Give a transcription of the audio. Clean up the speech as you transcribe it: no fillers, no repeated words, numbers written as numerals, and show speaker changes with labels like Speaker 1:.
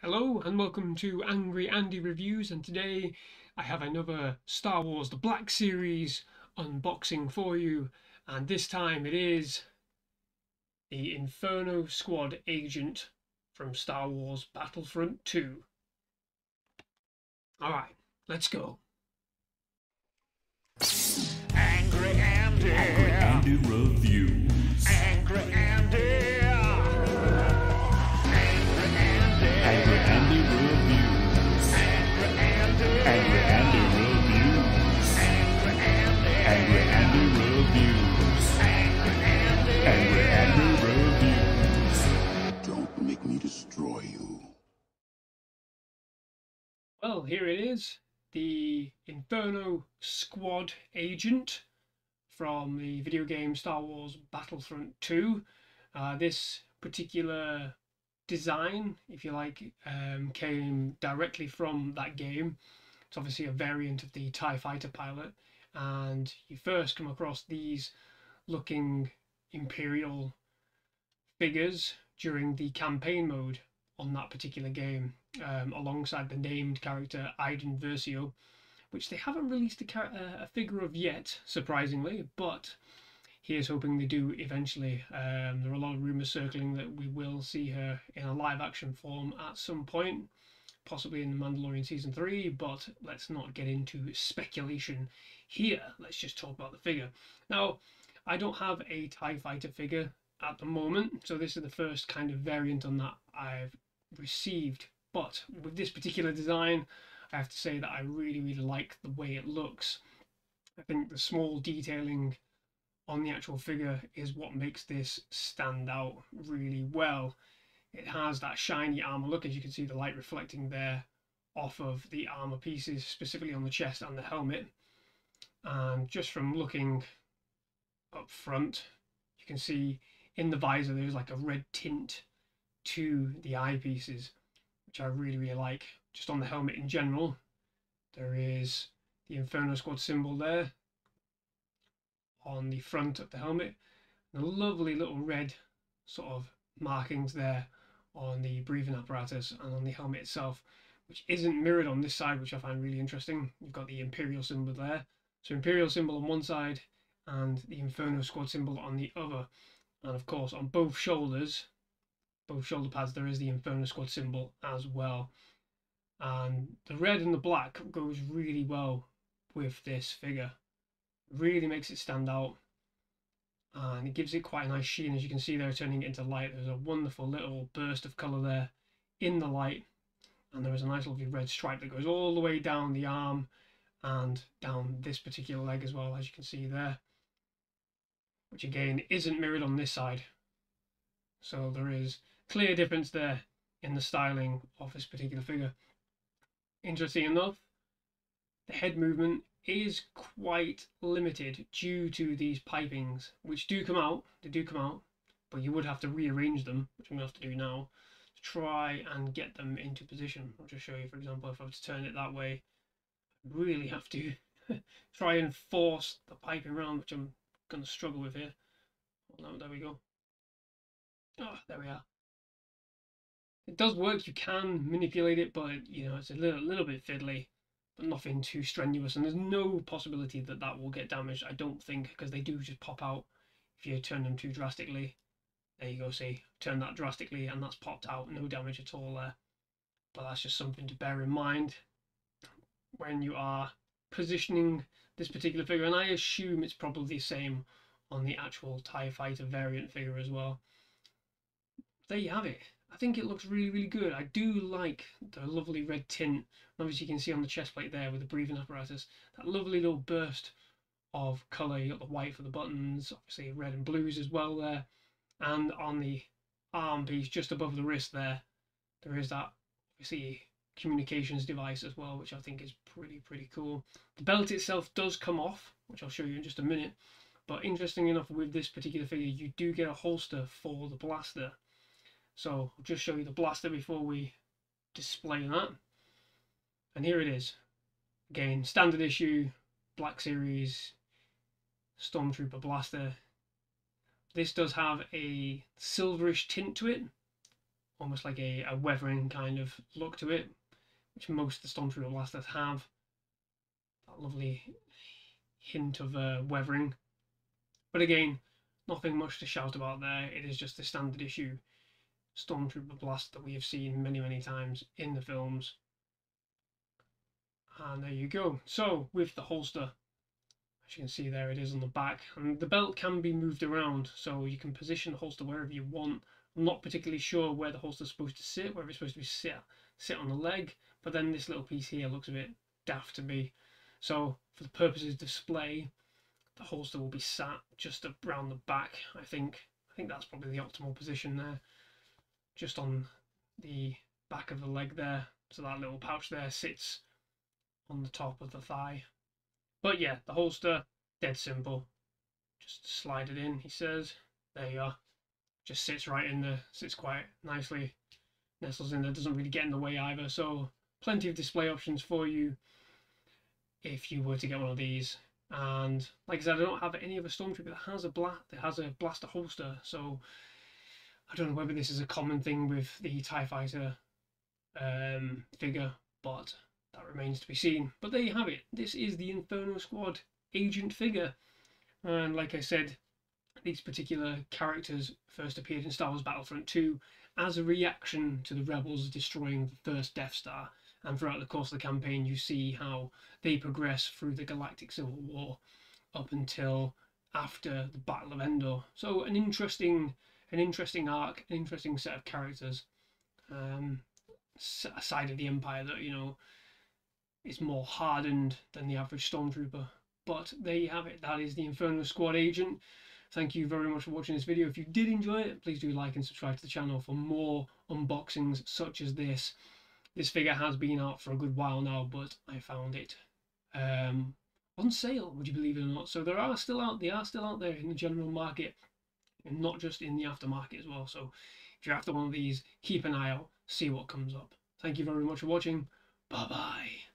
Speaker 1: Hello and welcome to Angry Andy Reviews, and today I have another Star Wars The Black Series unboxing for you, and this time it is the Inferno Squad Agent from Star Wars Battlefront 2. Alright, let's go.
Speaker 2: Angry Andy.
Speaker 3: Angry Andy Reviews.
Speaker 2: Angry Andy.
Speaker 3: Angry Andy Reviews.
Speaker 2: Angry Andy.
Speaker 3: Angry Andy Reviews. Angry Andy Reviews.
Speaker 4: Don't make me destroy you.
Speaker 1: Well, here it is, the Inferno Squad Agent from the video game Star Wars Battlefront 2. This particular design, if you like, came directly from that game. It's obviously a variant of the TIE Fighter pilot, and you first come across these looking Imperial figures during the campaign mode on that particular game, alongside the named character Iden Versio, which they haven't released a figure of yet, surprisingly, but here's hoping they do eventually. There are a lot of rumours circling that we will see her in a live action form at some point, possibly in The Mandalorian Season 3, but let's not get into speculation here. Let's just talk about the figure. Now, I don't have a TIE Fighter figure at the moment, so this is the first kind of variant on that I've received, but with this particular design, I have to say that I really like the way it looks. I think the small detailing on the actual figure is what makes this stand out really well. It has that shiny armor look, as you can see the light reflecting there off of the armor pieces, specifically on the chest and the helmet. And just from looking up front, you can see in the visor there's like a red tint to the eyepieces, which I really like. Just on the helmet in general, there is the Inferno Squad symbol there on the front of the helmet, and a lovely little red sort of markings there on the breathing apparatus and on the helmet itself, which isn't mirrored on this side, which I find really interesting. You've got the Imperial symbol there, so Imperial symbol on one side and the Inferno Squad symbol on the other, and of course on both shoulders, both shoulder pads, there is the Inferno Squad symbol as well. And the red and the black goes really well with this figure. Really makes it stand out, and it gives it quite a nice sheen. As you can see there, turning it into light, there's a wonderful little burst of colour there in the light, and there is a nice lovely red stripe that goes all the way down the arm and down this particular leg as well, as you can see there, which again isn't mirrored on this side, so there is clear difference there in the styling of this particular figure. Interesting enough, the head movement is quite limited due to these pipings, which do come out. They do come out, but you would have to rearrange them, which I'm going to have to do now, to try and get them into position. I'll just show you, for example, if I were to turn it that way, I really have to try and force the piping around, which I'm going to struggle with here. Oh, no, there we go. Oh, there we are. It does work, you can manipulate it, but you know, it's a little bit fiddly, but nothing too strenuous, and there's no possibility that that will get damaged, I don't think, because they do just pop out if you turn them too drastically. There you go, see, turn that drastically and that's popped out, no damage at all there. But that's just something to bear in mind when you are positioning this particular figure, and I assume it's probably the same on the actual TIE Fighter variant figure as well. There you have it. I think it looks really good. I do like the lovely red tint. Obviously you can see on the chest plate there with the breathing apparatus, that lovely little burst of colour. You got the white for the buttons, obviously red and blues as well there. And on the arm piece just above the wrist there is that obviously communications device as well, which I think is pretty cool. The belt itself does come off, which I'll show you in just a minute. But interesting enough, with this particular figure, you do get a holster for the blaster. So I'll just show you the blaster before we display that. And here it is. Again, standard issue, Black Series, Stormtrooper blaster. This does have a silverish tint to it almost like a weathering kind of look to it, which most of the Stormtrooper blasters have. That lovely hint of weathering. But again, nothing much to shout about there. It is just the standard issue Stormtrooper blast that we have seen many, many times in the films. And there you go. So with the holster, as you can see there, it is on the back, and the belt can be moved around, so you can position the holster wherever you want. I'm not particularly sure where the holster is supposed to sit, whether it's supposed to be sit on the leg, but then this little piece here looks a bit daft to me. So for the purposes of display, the holster will be sat just around the back. I think that's probably the optimal position there, just on the back of the leg there. So that little pouch there sits on the top of the thigh. But yeah, the holster, dead simple. Just slide it in, he says. There you are. Just sits right in there, sits quite nicely, nestles in there, doesn't really get in the way either. So plenty of display options for you if you were to get one of these. And like I said, I don't have any other Stormtrooper that has a blaster holster, so I don't know whether this is a common thing with the TIE Fighter figure, but that remains to be seen. But there you have it. This is the Inferno Squad Agent figure. And like I said, these particular characters first appeared in Star Wars Battlefront 2 as a reaction to the Rebels destroying the first Death Star. And throughout the course of the campaign, you see how they progress through the Galactic Civil War up until after the Battle of Endor. So an interesting arc, an interesting set of characters. A side of the Empire that, you know, is more hardened than the average Stormtrooper. But there you have it. That is the Inferno Squad Agent. Thank you very much for watching this video. If you did enjoy it, please do like and subscribe to the channel for more unboxings such as this. This figure has been out for a good while now, but I found it on sale, would you believe it or not. So they are still out there in the general market, and not just in the aftermarket as well. So if you're after one of these, keep an eye out, see what comes up. Thank you very much for watching. Bye bye.